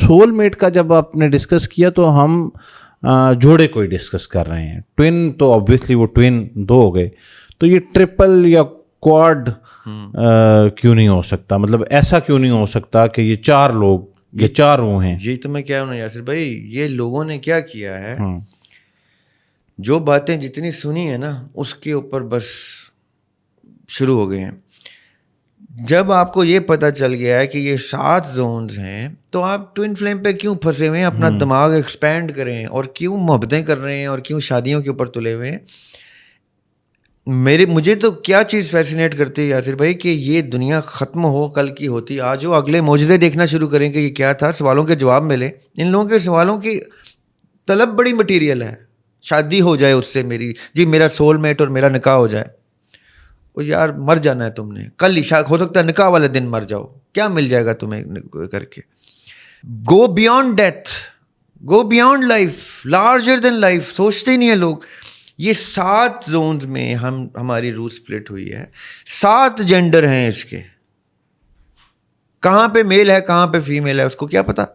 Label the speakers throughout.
Speaker 1: Civil meat کا جب آپ نے ڈسکس کیا تو ہم جوڑے کو ہی ڈسکس کر رہے ہیں. ٹوین تو آبویسلی وہ ٹوین دو ہو گئے, تو یہ ٹرپل یا کوڈ کیوں نہیں ہو سکتا؟ مطلب ایسا کیوں نہیں ہو سکتا کہ یہ چار لوگ یہ چار وہ ہیں؟
Speaker 2: یہی تو میں کہہ رہا ہوں یاسر بھائی, یہ لوگوں نے کیا کیا ہے, جو باتیں جتنی سنی ہے نا اس کے اوپر بس شروع ہو گئے ہیں. جب آپ کو یہ پتہ چل گیا ہے کہ یہ 7 زونز ہیں تو آپ ٹوئن فلیم پہ کیوں پھنسے ہوئے ہیں؟ اپنا دماغ ایکسپینڈ کریں, اور کیوں محبتیں کر رہے ہیں, اور کیوں شادیوں کے اوپر تلے ہوئے ہیں. مجھے تو کیا چیز فیسینیٹ کرتی ہے یاسر بھائی کہ یہ دنیا ختم ہو کل کی ہوتی, آج وہ اگلے معجزے دیکھنا شروع کریں کہ یہ کیا تھا, سوالوں کے جواب ملے. ان لوگوں کے سوالوں کی طلب بڑی مٹیریل ہے. شادی ہو جائے اس سے میری, جی میرا سول میٹ اور میرا نکاح ہو جائے. وہ یار مر جانا ہے تم نے, کل ہو سکتا ہے نکاح والے دن مر جاؤ, کیا مل جائے گا تمہیں کر کے؟ Go beyond death, go beyond life, larger then life سوچتے ہی نہیں ہیں لوگ. یہ 7 زونز میں ہماری روح سپلٹ ہوئی ہے. 7 جینڈر ہیں اس کے, کہاں پہ میل ہے کہاں پہ فیمیل ہے اس کو کیا پتا؟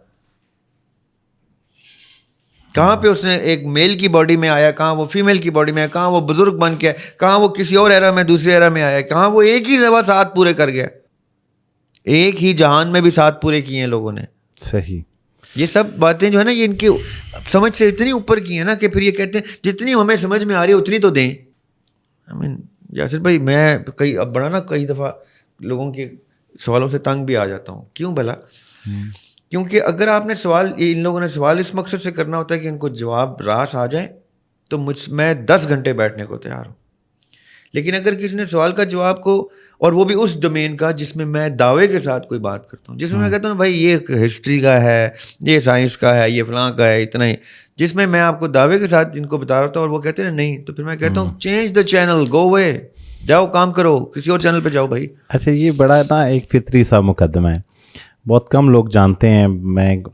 Speaker 2: کہاں پہ اس نے ایک میل کی باڈی میں آیا, کہاں وہ فیمیل کی باڈی میں آیا, کہاں وہ بزرگ بن کے, کہاں وہ کسی اور ایرا میں دوسرے ایرا میں آیا, کہاں وہ ایک ہی دفعہ 7 پورے کر گیا. ایک ہی جہان میں بھی 7 پورے کیے ہیں لوگوں نے.
Speaker 1: صحیح.
Speaker 2: یہ سب باتیں جو ہے نا یہ ان کی سمجھ سے اتنی اوپر کی ہیں نا کہ پھر یہ کہتے ہیں جتنی ہمیں سمجھ میں آ رہی ہے اتنی تو دیں. یاسر بھائی میں کئی دفعہ لوگوں کے سوالوں سے تنگ بھی آ جاتا ہوں. کیوں بھلا؟ کیونکہ اگر آپ نے ان لوگوں نے سوال اس مقصد سے کرنا ہوتا ہے کہ ان کو جواب راس آ جائے تو میں 10 گھنٹے بیٹھنے کو تیار ہوں. لیکن اگر کسی نے سوال کا جواب کو, اور وہ بھی اس ڈومین کا جس میں میں دعوے کے ساتھ کوئی بات کرتا ہوں, جس میں میں کہتا ہوں بھائی یہ ہسٹری کا ہے, یہ سائنس کا ہے, یہ فلاں کا ہے, اتنا ہی, جس میں میں آپ کو دعوے کے ساتھ ان کو بتا رہا ہوں اور وہ کہتے ہیں نہیں, تو پھر میں کہتا ہوں چینج دا چینل, گو اوے, جاؤ کام کرو, کسی اور چینل پہ جاؤ بھائی.
Speaker 1: اچھا یہ بڑا نا ایک فطری سا مقدمہ ہے, بہت کم لوگ جانتے ہیں,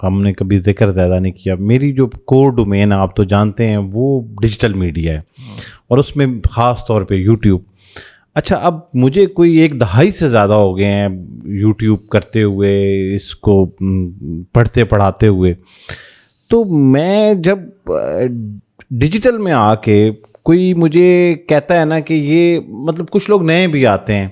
Speaker 1: ہم نے کبھی ذکر زیادہ نہیں کیا. میری جو کور ڈومین آپ تو جانتے ہیں وہ ڈیجیٹل میڈیا ہے, اور اس میں خاص طور پہ یوٹیوب. اچھا اب مجھے کوئی 1 دہائی سے زیادہ ہو گئے ہیں یوٹیوب کرتے ہوئے, اس کو پڑھتے پڑھاتے ہوئے. تو میں جب ڈیجیٹل میں آ کے کوئی مجھے کہتا ہے نا کہ یہ مطلب کچھ لوگ نئے بھی آتے ہیں,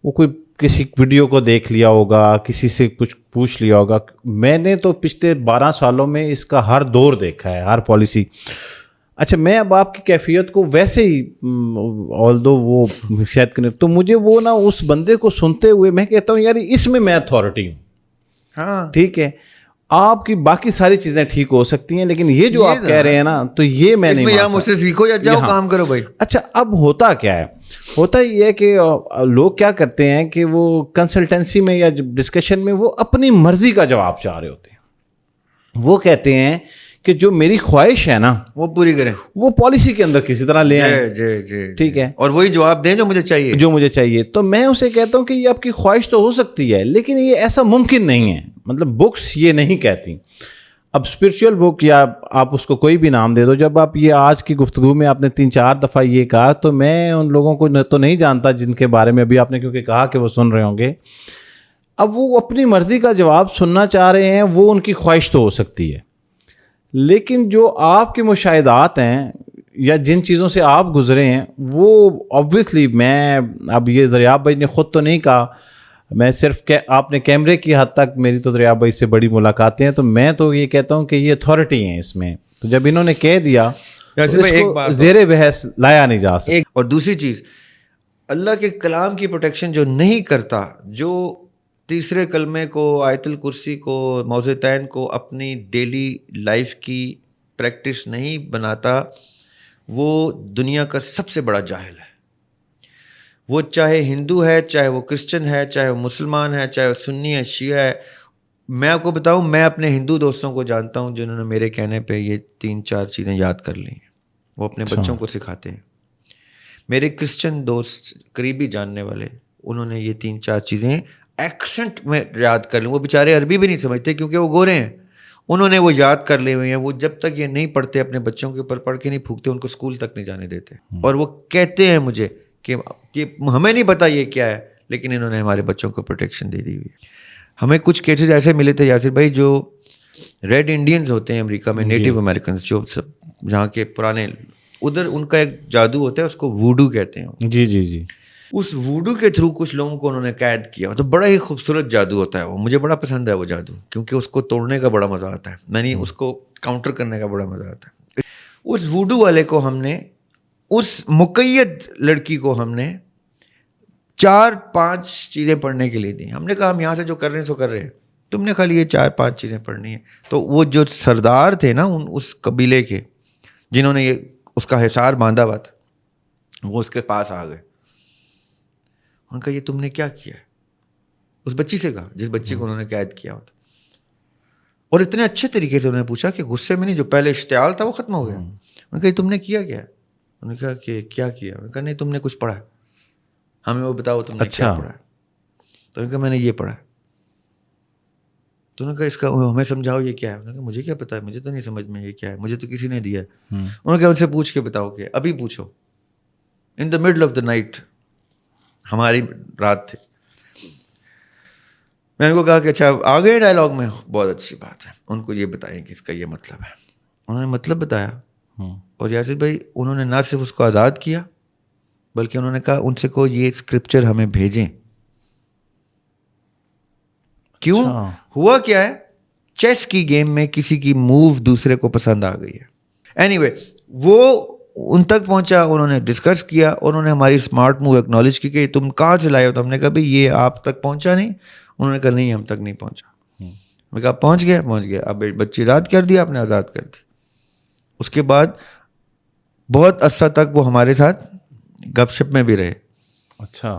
Speaker 1: وہ کوئی کسی ویڈیو کو دیکھ لیا ہوگا, کسی سے کچھ پوچھ لیا ہوگا. میں نے تو پچھلے 12 سالوں میں اس کا ہر دور دیکھا ہے, ہر پالیسی. اچھا میں اب آپ کی کیفیت کو ویسے ہی آلدو وہ شاید کریں تو مجھے وہ نا اس بندے کو سنتے ہوئے میں کہتا ہوں یار اس میں میں اتھارٹی ہوں.
Speaker 2: ہاں
Speaker 1: ٹھیک ہے, آپ کی باقی ساری چیزیں ٹھیک ہو سکتی ہیں لیکن یہ جو آپ کہہ رہے ہیں نا تو یہ میں نہیں,
Speaker 2: یا مجھ سے سیکھو یا جاؤ کام کرو بھائی.
Speaker 1: اچھا اب ہوتا کیا ہے, ہوتا یہ ہے کہ لوگ کیا کرتے ہیں کہ وہ کنسلٹنسی میں یا ڈسکشن میں وہ اپنی مرضی کا جواب چاہ رہے ہوتے ہیں. وہ کہتے ہیں کہ جو میری خواہش ہے نا
Speaker 2: وہ پوری کریں,
Speaker 1: وہ پالیسی کے اندر کسی طرح لے آئیں.
Speaker 2: جی
Speaker 1: ٹھیک ہے,
Speaker 2: اور وہی جواب دیں جو مجھے چاہیے.
Speaker 1: تو میں اسے کہتا ہوں کہ یہ آپ کی خواہش تو ہو سکتی ہے لیکن یہ ایسا ممکن نہیں ہے. مطلب بکس یہ نہیں کہتی. اب اسپرچول بک یا آپ اس کو کوئی بھی نام دے دو, جب آپ یہ آج کی گفتگو میں آپ نے 3-4 دفعہ یہ کہا تو میں ان لوگوں کو تو نہیں جانتا جن کے بارے میں ابھی آپ نے کیونکہ کہا کہ وہ سن رہے ہوں گے. اب وہ اپنی مرضی کا جواب سننا چاہ رہے ہیں, وہ ان کی خواہش تو ہو سکتی ہے, لیکن جو آپ کے مشاہدات ہیں یا جن چیزوں سے آپ گزرے ہیں وہ آبویسلی, میں اب یہ دریاب بھائی نے خود تو نہیں کہا, میں صرف آپ نے کیمرے کی حد تک, میری تو دریاب بھائی سے بڑی ملاقاتیں ہیں, تو میں تو یہ کہتا ہوں کہ یہ اتھارٹی ہیں اس میں. تو جب انہوں نے کہہ دیا زیر بحث لایا نہیں جا سکتا.
Speaker 2: اور دوسری چیز, اللہ کے کلام کی پروٹیکشن جو نہیں کرتا, جو تیسرے کلمے کو, آیت الکرسی کو, موضعتین کو اپنی ڈیلی لائف کی پریکٹس نہیں بناتا, وہ دنیا کا سب سے بڑا جاہل ہے. وہ چاہے ہندو ہے, چاہے وہ کرسچن ہے, چاہے وہ مسلمان ہے, چاہے وہ سنی ہے, شیعہ ہے. میں آپ کو بتاؤں, میں اپنے ہندو دوستوں کو جانتا ہوں جنہوں نے میرے کہنے پہ یہ 3-4 چیزیں یاد کر لی ہیں, وہ اپنے بچوں کو سکھاتے ہیں. میرے کرسچن دوست قریبی جاننے والے, انہوں نے یہ 3-4 چیزیں ایکسنٹ میں یاد کر لیں. وہ بیچارے عربی بھی نہیں سمجھتے کیونکہ وہ گورے ہیں, انہوں نے وہ یاد کر لیے ہوئے ہیں. وہ جب تک یہ نہیں پڑھتے اپنے بچوں کے اوپر پڑھ کے نہیں پھونکتے, ان کو اسکول تک نہیں جانے دیتے. اور وہ کہتے ہیں مجھے کہ ہمیں نہیں پتا یہ کیا ہے, لیکن انہوں نے ہمارے بچوں کو پروٹیکشن دے دی ہوئی ہے. ہمیں کچھ کیسز ایسے ملے تھے یاسر بھائی جو ریڈ انڈینز ہوتے ہیں امریکہ میں, نیٹو امریکنز جو سب جہاں کے پرانے, ادھر ان کا ایک جادو ہوتا ہے, اس کو ووڈو کہتے ہیں.
Speaker 1: جی جی جی.
Speaker 2: اس ووڈو کے تھرو کچھ لوگوں کو انہوں نے قید کیا, تو بڑا ہی خوبصورت جادو ہوتا ہے وہ, مجھے بڑا پسند ہے وہ جادو, کیونکہ اس کو توڑنے کا بڑا مزہ آتا ہے, یعنی اس کو کاؤنٹر کرنے کا بڑا مزہ آتا ہے. اس ووڈو والے کو ہم نے, اس مقید لڑکی کو ہم نے 4-5 چیزیں پڑھنے کے لیے دی. ہم نے کہا ہم یہاں سے جو کر رہے ہیں سو کر رہے ہیں, تم نے خالی یہ 4-5 چیزیں پڑھنی ہیں. تو وہ جو سردار تھے نا اس قبیلے کے, جنہوں نے یہ اس کا حصار باندھا ہوا تھا, وہ اس کے پاس آ گئے. ان کا یہ تم نے کیا کیا ہے؟ اس بچی سے کہا, جس بچی کو انہوں نے قید کیا ہوتا. اور اتنے اچھے طریقے سے انہوں نے پوچھا کہ غصے میں نہیں, جو پہلے اشتعال تھا وہ ختم ہو گیا. انہوں نے کہا تم نے کیا کیا ہے؟ انہوں نے کہا کہ کیا کیا؟ انہوں نے کہا نہیں تم نے کچھ پڑھا ہے, ہمیں وہ بتاؤ تم نے کیا پڑھا ہے. تو انہوں نے کہا میں نے یہ پڑھا ہے. تو انہوں نے کہا اس کا ہمیں سمجھاؤ یہ کیا ہے. انہوں نے کہا مجھے کیا پتا ہے, مجھے تو نہیں سمجھ میں یہ کیا ہے, مجھے تو کسی نے دیا ہے. انہوں نے کہا ان سے پوچھ کے بتاؤ, کہ ابھی پوچھو. In the middle of the night, ہماری رات تھی. میں ان کو کہا کہ اچھا آ گئے ڈائلاگ میں, بہت اچھی بات ہے, ان کو یہ بتائیں کہ اس کا یہ مطلب ہے. انہوں نے مطلب بتایا, اور یاسر بھائی انہوں نے نہ صرف اس کو آزاد کیا, بلکہ انہوں نے کہا ان سے کو یہ اسکرپچر ہمیں بھیجیں. کیوں؟ ہوا کیا ہے, چیس کی گیم میں کسی کی موو دوسرے کو پسند آ گئی ہے. اینی وے وہ ان تک پہنچا, انہوں نے ڈسکس کیا, انہوں نے ہماری اسمارٹ موو ایکنالج کی کہ تم کہاں سے لائے ہو. تو ہم نے کہا بھائی یہ آپ تک پہنچا نہیں. انہوں نے کہا نہیں ہم تک نہیں پہنچا. میں کہا پہنچ گیا. اب بچی آزاد کر دیا, آپ نے آزاد کر دی. اس کے بعد بہت عرصہ تک وہ ہمارے ساتھ گپ شپ میں بھی رہے.
Speaker 1: اچھا,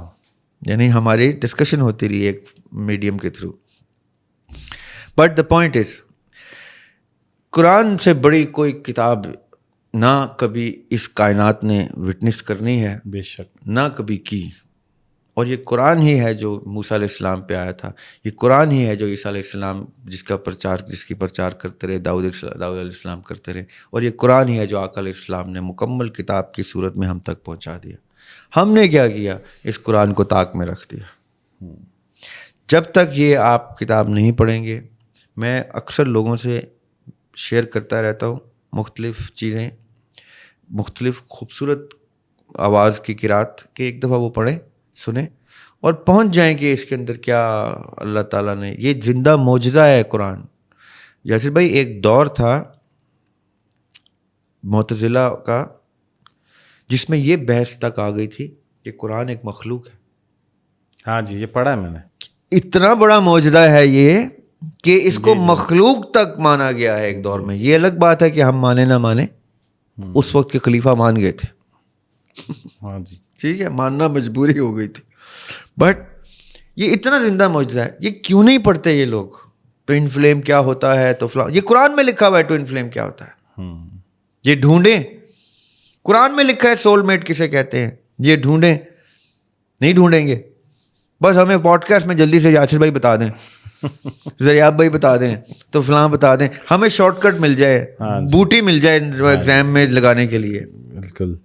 Speaker 2: یعنی ہماری ڈسکشن ہوتی رہی ایک میڈیم کے through. But the point is, قرآن سے بڑی کوئی کتاب نہ کبھی اس کائنات نے وٹنس کرنی ہے,
Speaker 1: بے شک,
Speaker 2: نہ کبھی کی. اور یہ قرآن ہی ہے جو موسیٰ علیہ السلام پہ آیا تھا. یہ قرآن ہی ہے جو عیسیٰ علیہ السلام جس کی پرچار کرتے رہے, داؤد علیہ السلام کرتے رہے. اور یہ قرآن ہی ہے جو آقا علیہ السلام نے مکمل کتاب کی صورت میں ہم تک پہنچا دیا. ہم نے کیا کیا, اس قرآن کو طاق میں رکھ دیا. جب تک یہ آپ کتاب نہیں پڑھیں گے, میں اکثر لوگوں سے شیئر کرتا رہتا ہوں مختلف چیزیں, مختلف خوبصورت آواز کی قرات, کہ ایک دفعہ وہ پڑھیں, سنیں, اور پہنچ جائیں کہ اس کے اندر کیا اللہ تعالیٰ نے, یہ زندہ معجزہ ہے قرآن. یاسر بھائی ایک دور تھا معتزلہ کا جس میں یہ بحث تک آ گئی تھی کہ قرآن ایک مخلوق ہے.
Speaker 1: ہاں جی, یہ پڑھا ہے میں نے. اتنا
Speaker 2: بڑا معجزہ ہے یہ کہ اس کو مخلوق تک مانا گیا ہے ایک دور میں. یہ الگ بات ہے کہ ہم مانے نہ مانے, اس وقت کے خلیفہ مان گئے تھے.
Speaker 1: ہاں جی,
Speaker 2: ٹھیک ہے, ماننا مجبوری ہو گئی تھی. بٹ یہ اتنا زندہ معجزہ ہے, یہ کیوں نہیں پڑھتے یہ لوگ؟ ٹوئن فلیم کیا ہوتا ہے, تو فلاں, یہ قرآن میں لکھا ہوا ہے ٹوئن فلیم کیا ہوتا ہے. یہ ڈھونڈیں, قرآن میں لکھا ہے سول میٹ کسے کہتے ہیں, یہ ڈھونڈیں. نہیں ڈھونڈیں گے, بس ہمیں پوڈ کاسٹ میں جلدی سے یاسر بھائی بتا دیں, زریاب بھائی بتا دیں, تو فلاں بتا دیں, ہمیں شارٹ کٹ مل جائے, بوٹی مل جائے ایگزام میں لگانے کے لیے.
Speaker 1: بالکل.